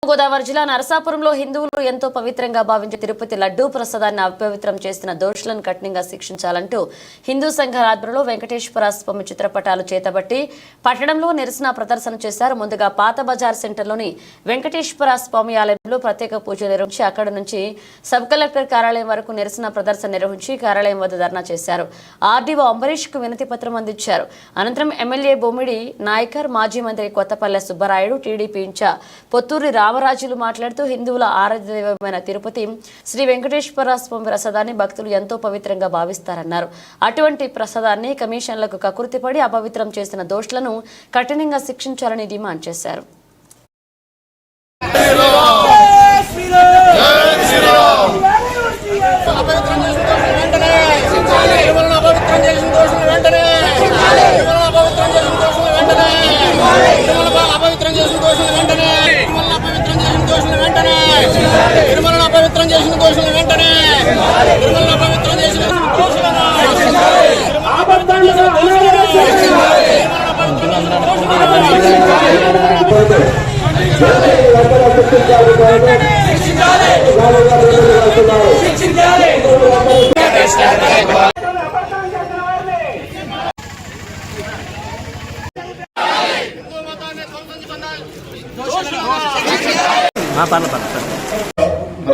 గోదావరి జిల్లా నరసాపురంలో హిందువులు ఎంతో పవిత్రంగా భావించే తిరుపతి లడ్డూ ప్రసాదాన్ని అపవిత్రం చేస్తున్న దోషులను కఠినంగా శిక్షించాలంటూ హిందూ సంఘాల ఆధ్వర్యంలో వెంకటేశ్వర స్వామి చిత్రపటాలు చేతబట్టి పట్టణంలో నిరసన ప్రదర్శన చేశారు. ముందుగా పాత బజార్ సెంటర్లోని వెంకటేశ్వర స్వామి ఆలయంలో ప్రత్యేక పూజలు నిర్వహించి అక్కడి నుంచి సబ్ కలెక్టర్ కార్యాలయం వరకు నిరసన ప్రదర్శన నిర్వహించి కార్యాలయం వద్ద ధర్నా చేశారు. ఆర్డీఓ అంబరీష్ కు వినతి పత్రం అందించారు. అనంతరం ఎమ్మెల్యే బొమ్మిడి నాయకర్, మాజీ మంత్రి కొత్తపల్లె సుబ్బరాయుడు, టీడీపీ ఇన్ఛార్జ్ పొత్తూరి రామరాజులు మాట్లాడుతూ హిందువుల ఆరాధ్య దైవమైన తిరుపతి శ్రీ వెంకటేశ్వర స్వామి ప్రసాదాన్ని భక్తులు ఎంతో పవిత్రంగా భావిస్తారన్నారు. అటువంటి ప్రసాదాన్ని కమిషన్లకు కకృతిపడి అపవిత్రం చేసిన దోషులను కఠినంగా శిక్షించాలని డిమాండ్ చేశారు. పవిత్రం చేసిన దోషులను వెంటనే పవిత్రం చేసిన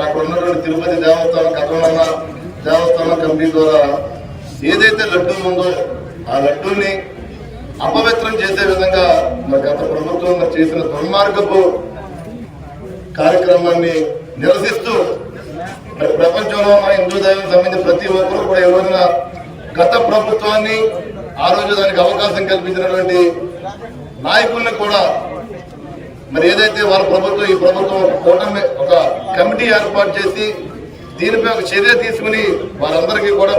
అక్కడ ఉన్నటువంటి తిరుపతి దేవస్థానం కమిటీ ద్వారా ఏదైతే లడ్డూ ఉందో ఆ లడ్డూని అపవిత్రం చేసే విధంగా గత ప్రభుత్వం చేసిన దుర్మార్గపు కార్యక్రమాన్ని నిరసిస్తూ ప్రపంచంలో మన హిందూ దైవం సంబంధించిన ప్రతి ఒక్కరూ కూడా ఈ రోజున గత ప్రభుత్వాన్ని ఆ రోజు దానికి అవకాశం కల్పించినటువంటి నాయకుల్ని కూడా మరి ఏదైతే వాళ్ళ ప్రభుత్వం ఈ ప్రభుత్వం కూటమి ఒక కమిటీ ఏర్పాటు చేసి దీనిపై ఒక చర్య తీసుకుని వారందరికీ కూడా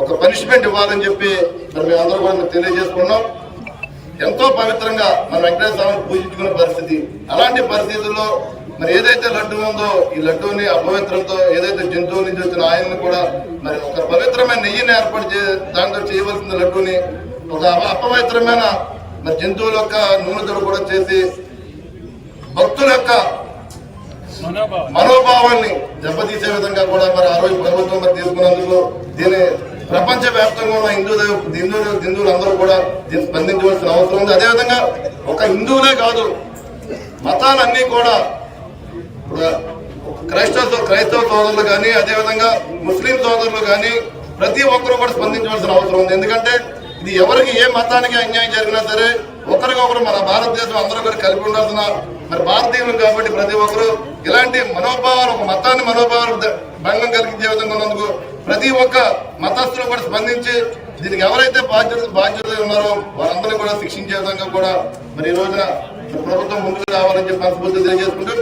ఒక పనిష్మెంట్ ఇవ్వాలని చెప్పి మరి మేమందరూ కూడా తెలియజేసుకున్నాం. ఎంతో పవిత్రంగా మన వెంకటేశ్వర స్వామిని పూజించుకునే పరిస్థితి. అలాంటి పరిస్థితుల్లో మరి ఏదైతే లడ్డు ఉందో ఈ లడ్డూని అపవిత్రంతో ఏదైతే జంతువుల నుంచి వచ్చిన ఆయన్ని కూడా మరి ఒక పవిత్రమైన నెయ్యిని ఏర్పాటు దాంతో చేయవలసిన లడ్డూని ఒక అపవిత్రమైన మరి జంతువుల యొక్క నూనెతో కూడా చేసి భక్తుల యొక్క మనోభావాన్ని దెబ్బతీసే విధంగా కూడా మరి ఆ రోజు ప్రభుత్వం మరి తీసుకున్నందుకు దీని ప్రపంచ వ్యాప్తంగా ఉన్న హిందువులు అందరూ కూడా దీన్ని స్పందించవలసిన అవసరం ఉంది. అదేవిధంగా ఒక హిందువులే కాదు, మతాలన్నీ కూడా క్రైస్తవ సోదరులు కానీ అదేవిధంగా ముస్లిం సోదరులు కానీ ప్రతి ఒక్కరూ కూడా స్పందించవలసిన అవసరం ఉంది. ఎందుకంటే ఇది ఎవరికి ఏ మతానికి అన్యాయం జరిగినా సరే ఒకరికొకరు మన భారతదేశం అందరూ కూడా కలిపి ఉండాల్సిన మరి భారతీయులు కాబట్టి ప్రతి ఒక్కరు ఇలాంటి మనోభావాలు ఒక మతాన్ని మనోభావాలు భంగం కలిగించే విధంగా ఉన్నందుకు ప్రతి ఒక్క మతస్థులు కూడా స్పందించి దీనికి ఎవరైతే బాధ్యతలు ఉన్నారో వారందరినీ కూడా శిక్షించే విధంగా కూడా మరి ఈ రోజున ప్రభుత్వం ముందుకు రావాలని చెప్పి మనస్ఫూర్తిగా తెలియజేసుకుంటూ